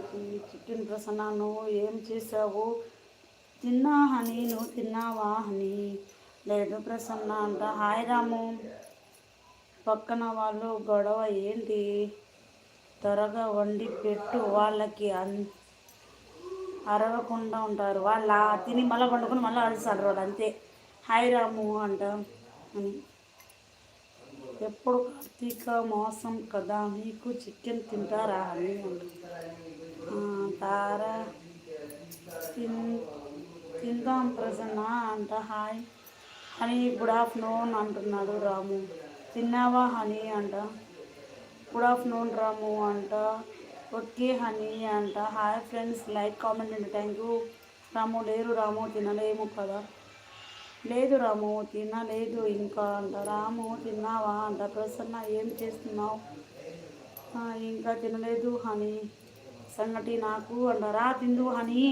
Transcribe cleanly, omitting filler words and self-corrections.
ఏంటి చికెన్ ప్రసన్న నువ్వు ఏం చేసావు? తిన్నా హనీ, నువ్వు తిన్నావా హనీ? లేదు ప్రసన్న అంట. హాయ్ రాము. పక్కన వాళ్ళు గొడవ ఏంటి? త్వరగా వండి పెట్టు, వాళ్ళకి అరవకుండా ఉంటారు. వాళ్ళ తిని మళ్ళీ వండుకొని మళ్ళీ అరుస్తారు వాళ్ళు, అంతే. హాయ్ రాము అంట అని. ఎప్పుడు కార్తీక మాసం కదా, మీకు చికెన్ తింటారా అని అంట. తారా తిందాం ప్రసన్న అంట. హాయ్ హనీ, గుడ్ ఆఫ్టర్నూన్ అంటున్నాడు రాము. తిన్నావా హనీ అంట. గుడ్ ఆఫ్టర్నూన్ రాము అంట. ఓకే హనీ అంట. హాయ్ ఫ్రెండ్స్, లైక్ కామెంట్ అండి, థ్యాంక్ యూ. రాము లేరు రాము, తినలేము కదా. లేదు రాము తినలేదు ఇంకా అంట. రాము తిన్నావా అంట. ప్రసన్న ఏం చేస్తున్నావు? ఇంకా తినలేదు హనీ, సంగటి నాకు అంట. రా తిందు హనీ.